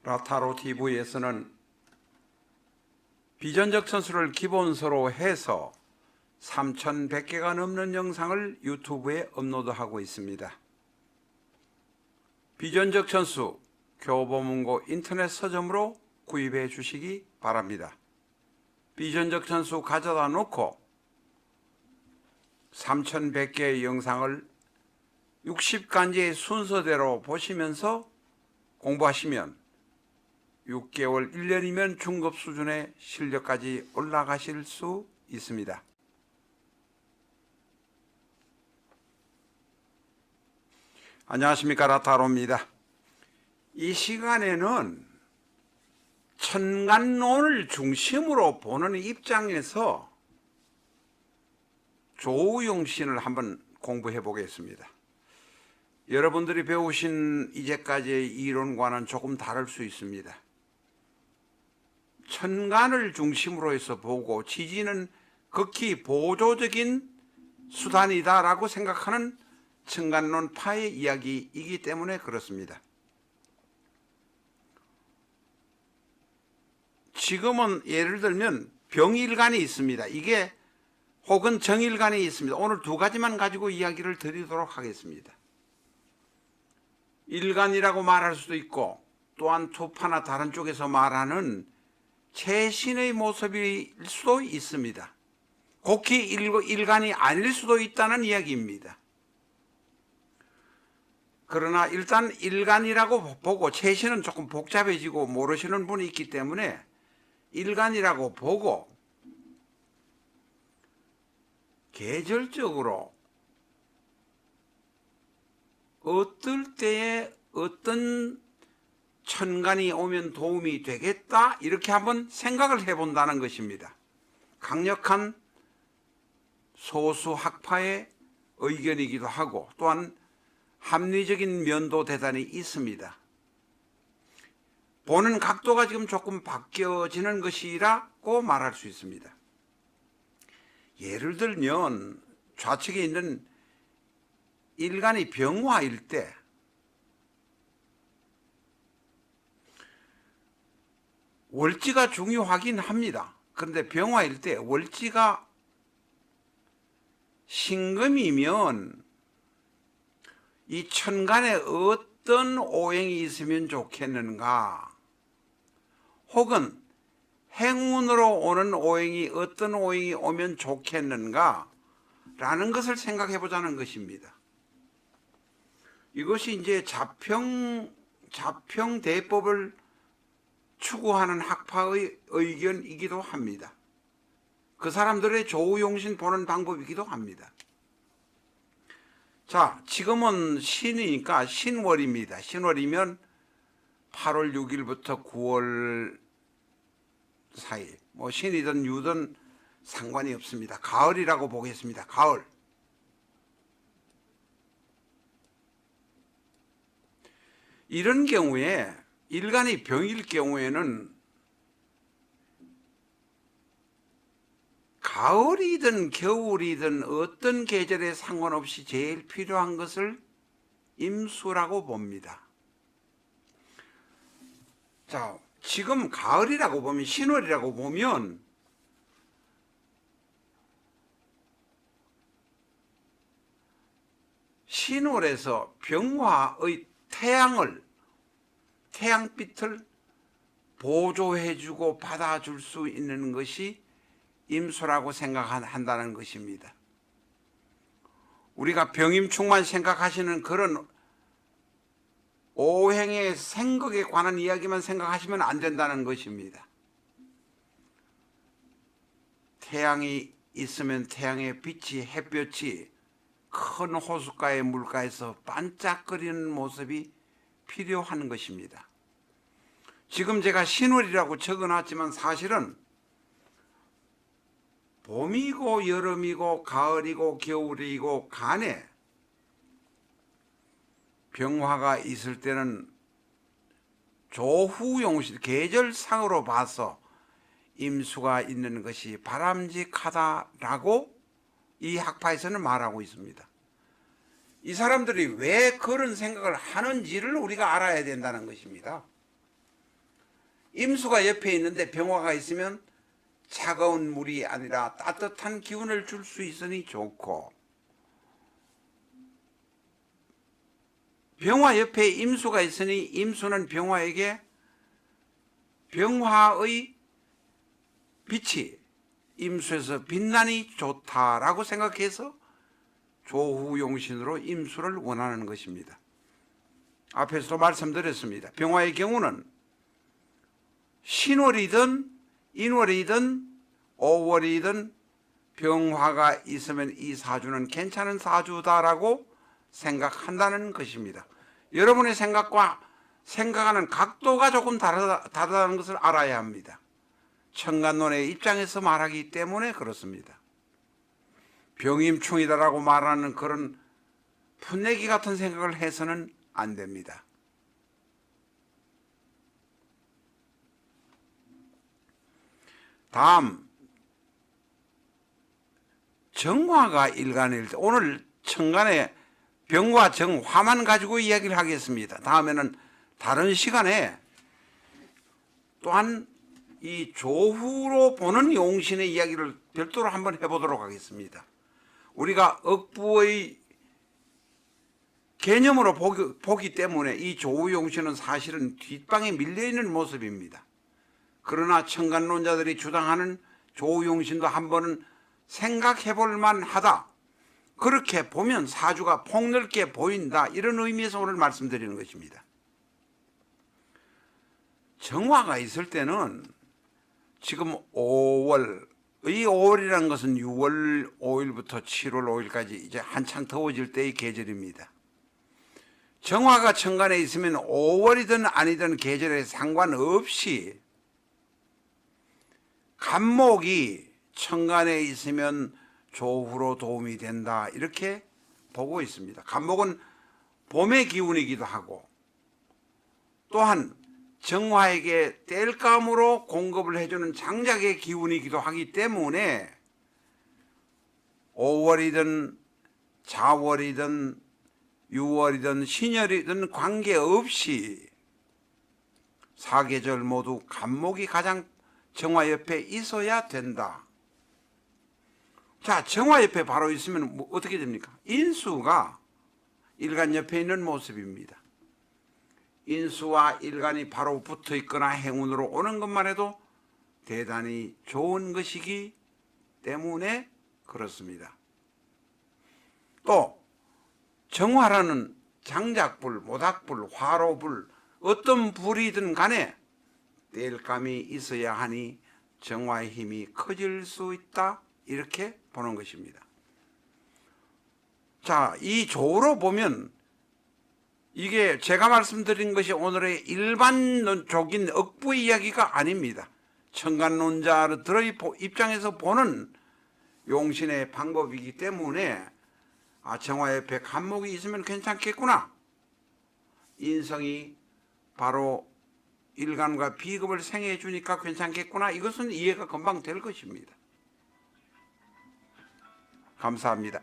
라타로 TV에서는 비전적 천수를 기본서로 해서 3,100개가 넘는 영상을 유튜브에 업로드하고 있습니다. 비전적 천수 교보문고 인터넷 서점으로 구입해 주시기 바랍니다. 비전적 천수 가져다 놓고 3,100개의 영상을 60간지의 순서대로 보시면서 공부하시면 6개월, 1년이면 중급 수준의 실력까지 올라가실 수 있습니다. 안녕하십니까, 라타로입니다. 이 시간에는 천간론을 중심으로 보는 입장에서 조우용신을 한번 공부해 보겠습니다. 여러분들이 배우신 이제까지의 이론과는 조금 다를 수 있습니다. 천간을 중심으로 해서 보고 지지는 극히 보조적인 수단이다라고 생각하는 천간론파의 이야기이기 때문에 그렇습니다. 지금은 예를 들면 병일간이 있습니다. 이게 혹은 정일간이 있습니다. 오늘 두 가지만 가지고 이야기를 드리도록 하겠습니다. 일간이라고 말할 수도 있고 또한 투파나 다른 쪽에서 말하는 최신의 모습일 수도 있습니다. 곡히 일간이 아닐 수도 있다는 이야기입니다. 그러나 일단 일간이라고 보고 최신은 조금 복잡해지고 모르시는 분이 있기 때문에 일간이라고 보고 계절적으로 어떨 때에 어떤 천간이 오면 도움이 되겠다 이렇게 한번 생각을 해본다는 것입니다. 강력한 소수 학파의 의견이기도 하고 또한 합리적인 면도 대단히 있습니다. 보는 각도가 지금 조금 바뀌어지는 것이라고 말할 수 있습니다. 예를 들면 좌측에 있는 일간이 병화일 때 월지가 중요하긴 합니다. 그런데 병화일 때 월지가 신금이면 이 천간에 어떤 오행이 있으면 좋겠는가, 혹은 행운으로 오는 오행이 어떤 오행이 오면 좋겠는가 라는 것을 생각해 보자는 것입니다. 이것이 이제 자평대법을 추구하는 학파의 의견이기도 합니다. 그 사람들의 조우용신 보는 방법이기도 합니다. 자, 지금은 신이니까 신월입니다. 신월이면 8월 6일부터 9월 사이, 뭐 신이든 유든 상관이 없습니다. 가을이라고 보겠습니다. 가을. 이런 경우에 일간이 병일 경우에는 가을이든 겨울이든 어떤 계절에 상관없이 제일 필요한 것을 임수라고 봅니다. 자, 지금 가을이라고 보면, 신월이라고 보면 신월에서 병화의 태양빛을 보조해주고 받아줄 수 있는 것이 임수라고 생각한다는 것입니다. 우리가 병임충만 생각하시는 그런 오행의 생극에 관한 이야기만 생각하시면 안 된다는 것입니다. 태양이 있으면 태양의 빛이, 햇볕이 큰 호숫가의 물가에서 반짝거리는 모습이 필요한 것입니다. 지금 제가 신월이라고 적어놨지만 사실은 봄이고 여름이고 가을이고 겨울이고 간에 병화가 있을 때는 조후용신, 계절상으로 봐서 임수가 있는 것이 바람직하다라고 이 학파에서는 말하고 있습니다. 이 사람들이 왜 그런 생각을 하는지를 우리가 알아야 된다는 것입니다. 임수가 옆에 있는데 병화가 있으면 차가운 물이 아니라 따뜻한 기운을 줄 수 있으니 좋고, 병화 옆에 임수가 있으니 임수는 병화에게 병화의 빛이 임수에서 빛나니 좋다라고 생각해서 조후용신으로 임수를 원하는 것입니다. 앞에서도 말씀드렸습니다. 병화의 경우는 신월이든 인월이든 5월이든 병화가 있으면 이 사주는 괜찮은 사주다라고 생각한다는 것입니다. 여러분의 생각과 생각하는 각도가 조금 다르다는 것을 알아야 합니다. 천간론의 입장에서 말하기 때문에 그렇습니다. 병임충이다라고 말하는 그런 풋내기 같은 생각을 해서는 안 됩니다. 다음, 정화가 일간일 때, 오늘 천간에 병과 정화만 가지고 이야기를 하겠습니다. 다음에는 다른 시간에 또한 이 조후로 보는 용신의 이야기를 별도로 한번 해보도록 하겠습니다. 우리가 억부의 개념으로 보기 때문에 이 조후용신은 사실은 뒷방에 밀려있는 모습입니다. 그러나 천간론자들이 주장하는 조후용신도 한번은 생각해 볼 만하다. 그렇게 보면 사주가 폭넓게 보인다. 이런 의미에서 오늘 말씀드리는 것입니다. 정화가 있을 때는 지금 5월, 이 5월이라는 것은 6월 5일부터 7월 5일까지 이제 한창 더워질 때의 계절입니다. 정화가 천간에 있으면 5월이든 아니든 계절에 상관없이 간목이 천간에 있으면 조후로 도움이 된다, 이렇게 보고 있습니다. 간목은 봄의 기운이기도 하고 또한 정화에게 땔감으로 공급을 해주는 장작의 기운이기도 하기 때문에 5월이든 4월이든 6월이든 신열이든 관계없이 사계절 모두 간목이 가장 정화 옆에 있어야 된다. 자, 정화 옆에 바로 있으면 어떻게 됩니까? 인수가 일간 옆에 있는 모습입니다. 인수와 일간이 바로 붙어 있거나 행운으로 오는 것만 해도 대단히 좋은 것이기 때문에 그렇습니다. 또 정화라는 장작불, 모닥불, 화로불, 어떤 불이든 간에 땔감이 있어야 하니 정화의 힘이 커질 수 있다, 이렇게 보는 것입니다. 자, 이 조로 보면 이게 제가 말씀드린 것이 오늘의 일반적인 억부 이야기가 아닙니다. 천간론자들의 입장에서 보는 용신의 방법이기 때문에 정화 옆에 간목이 있으면 괜찮겠구나, 인성이 바로 일간과 비급을 생해 주니까 괜찮겠구나, 이것은 이해가 금방 될 것입니다. 감사합니다.